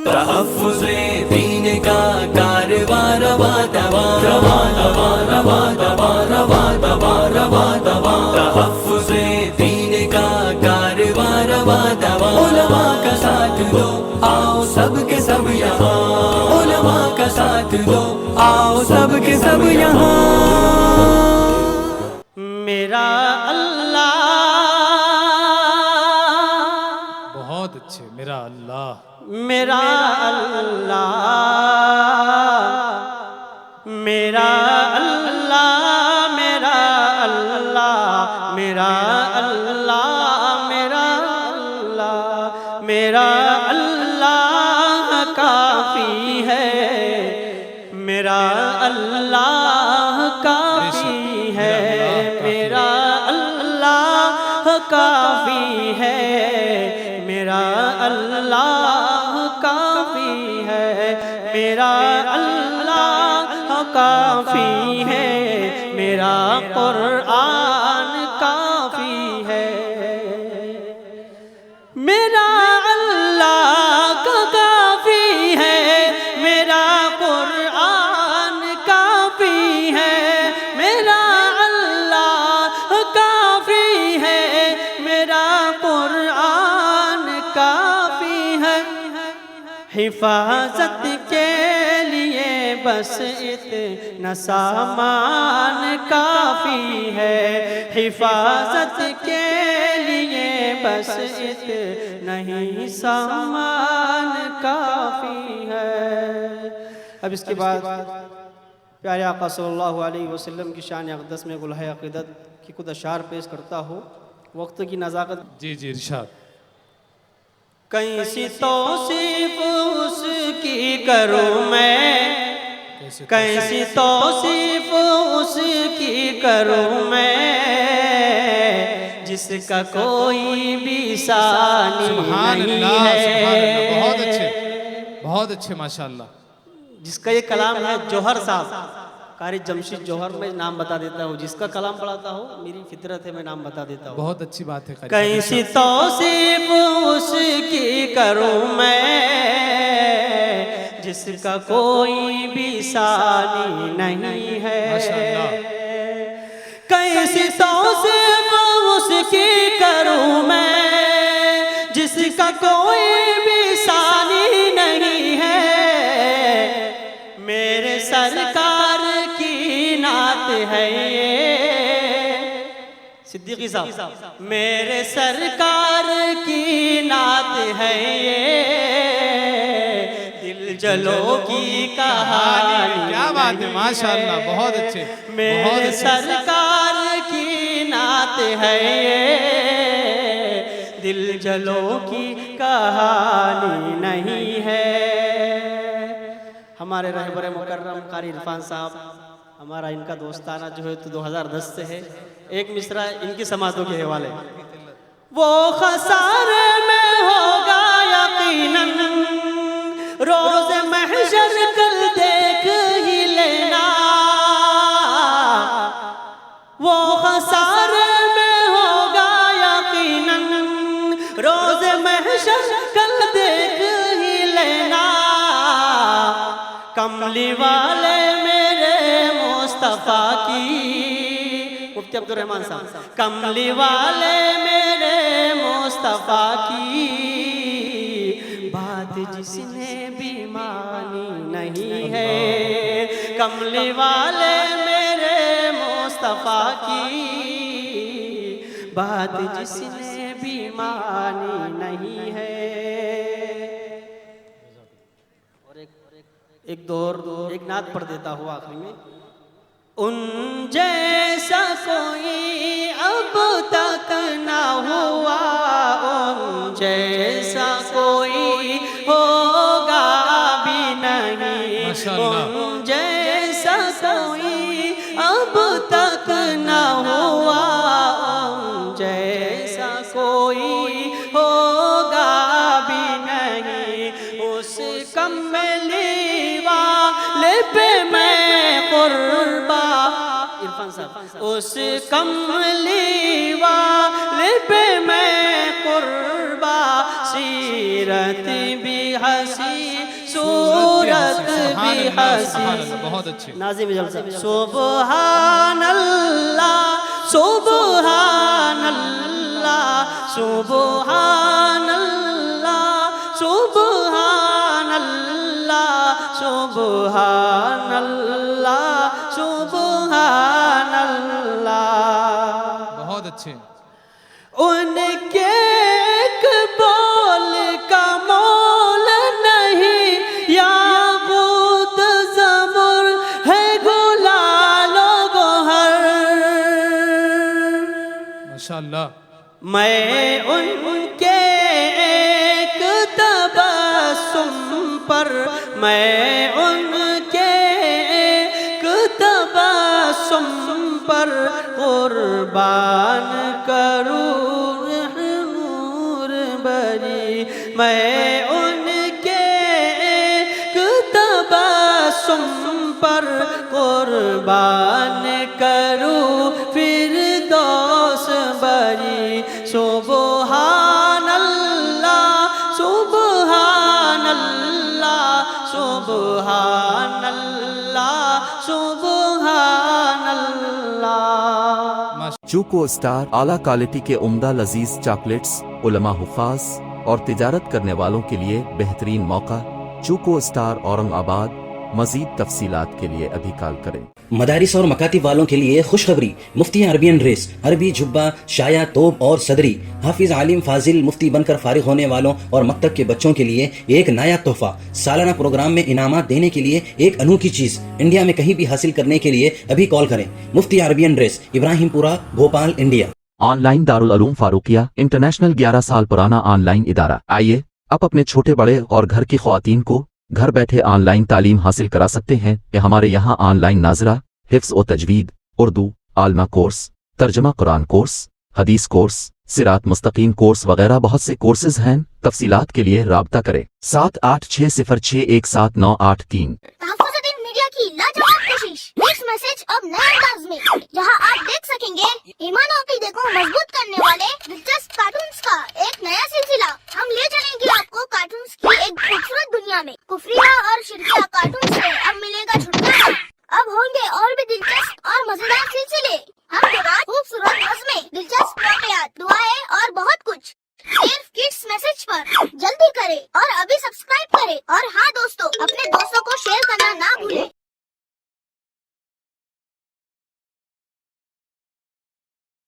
تحفظ دین کا کارواں رواں دواں رواں دواں رواں دواں رواں دواں رواں دواں تحفظ دین کا کارواں رواں دواں علماء کا ساتھ دو آؤ سب کے سب یہاں علماء کا ساتھ دو آؤ سب کے سب یہاں میرا اللہ بہت اچھے میرا اللہ میرا اللہ میرا اللہ میرا اللہ میرا اللہ میرا اللہ میرا اللہ کافی ہے میرا اللہ کافی ہے میرا اللہ کافی ہے میرا اللہ کافی ہے میرا اللہ کافی ہے میرا قرآن کافی ہے میرا اللہ کافی ہے میرا قرآن کافی ہے میرا اللہ کافی ہے میرا قرآن کافی ہے حفاظت کے لیے بس اتنا سامان کافی ہے حفاظت کے لیے بس اتنا ہی سامان کافی ہے۔ اب اس کے بعد پیارے آقا صلی اللہ علیہ وسلم کی شان اقدس میں گلہ عقیدت کی کچھ اشعار پیش کرتا ہوں وقت کی نزاکت جی جی ارشاد کیسی توصیف اس کی کروں میں کیسی توصیف اس کی کروں میں جس کا کوئی بھی ثانی سبحان نہیں اللہ ہے سبحان اللہ بہت اچھے ماشاءاللہ جس کا یہ کلام ہے جوہر صاحب قاری جمشید جوہر میں نام بتا دیتا ہوں جس کا کلام پڑھاتا ہوں میری فطرت ہے میں نام بتا دیتا ہوں بہت اچھی بات ہے کیسی توصیف اس کی کروں میں جس کا کوئی بھی ثانی نہیں ہے کیسی توصیف اس کی کروں میں جس کا کوئی بھی ثانی نہیں ہے میرے سرکار کی نعت ہے یہ صدیقی صاحب میرے سرکار کی نعت ہے یہ دل جلو کی کہانی کیا بات ہے ماشاءاللہ بہت اچھے میرے سرکار کی نعت ہے یہ دل جلو کی کہانی نہیں ہے ہمارے رہبر مکرم قاری عرفان صاحب ہمارا ان کا دوستانہ جو ہے تو 2010 سے ہے ایک مصرع ان کی سماعتوں کے حوالے وہ خسارے میں ہوگا یقیناً روز محشر کل دیکھ ہی لینا وہ خسارے میں ہوگا یقیناً روز محشر کل دیکھ ہی لینا کملی والے میرے مصطفیٰ کی مفتی عبدالرحمن صاحب کملی والے میرے مصطفیٰ کی بات جس نے بھی مانی نہیں ہے کملی والے میرے مصطفیٰ کی بات جس نے بھی مانی نہیں ہے ایک نعت پڑھ دیتا ہوا آخری میں ان جیسا کوئی اب تک نہ ہوا ان جیسا کوئی ہوگا بھی نہیں ان جیسا کوئی اب تک نہ ہوا ان جیسا کوئی ہوگا بھی نہیں اس کملی والے پہ میں قربا عرفان صاحب اس کملی والے پہ میں قربا سیرت بھی حسی صورت بھی حسی بہت اچھے ناظم جلسہ سبحان اللہ سبحان اللہ سبحان اللہ سبحان اللہ سبحان اللہ سبحان اللہ بہت اچھے ان کے ایک بول کا مول نہیں یاقوت زمر ہے گلال و گوہر ماشاءاللہ میں ان کے ایک تبسم پر میں ان کے ایک تبسم پر قربان کروں نور بری میں ان کے ایک تبسم پر قربان کروں فردوس بری سبحان اللہ سبحان اللہ سبحان اللہ سبحان اللہ چوکو اسٹار اعلیٰ کوالٹی کے عمدہ لذیذ چاکلیٹس علماء حفاظ اور تجارت کرنے والوں کے لیے بہترین موقع چوکو اسٹار اورنگ آباد مزید تفصیلات کے لیے ابھی کال کریں مدارس اور مکاتب والوں کے لیے خوشخبری مفتی عربین ڈریس عربی جبہ شایا توب اور صدری حافظ عالم فاضل مفتی بن کر فارغ ہونے والوں اور مکتب کے بچوں کے لیے ایک نیا تحفہ سالانہ پروگرام میں انعامات دینے کے لیے ایک انوکھی چیز انڈیا میں کہیں بھی حاصل کرنے کے لیے ابھی کال کریں مفتی عربین ڈریس ابراہیم پورہ Bhopal India on line Darul Uloom Farooqia international 11 سال پرانا آن لائن ادارہ آئیے اب اپنے چھوٹے بڑے اور گھر کی خواتین کو گھر بیٹھے آن لائن تعلیم حاصل کرا سکتے ہیں کہ ہمارے یہاں آن لائن ناظرہ حفظ و تجوید اردو عالمہ کورس ترجمہ قرآن کورس حدیث کورس صراط مستقیم کورس وغیرہ بہت سے کورسز ہیں تفصیلات کے لیے رابطہ کریں 7860617983 تحفظ دین میڈیا کی لاجواب کوشش نیکسٹ میسج اب نئے انداز میں جہاں آپ دیکھ سکیں گے ایمان و عقیدے کو مضبوط کرنے والے دلچسپ کارٹونز کا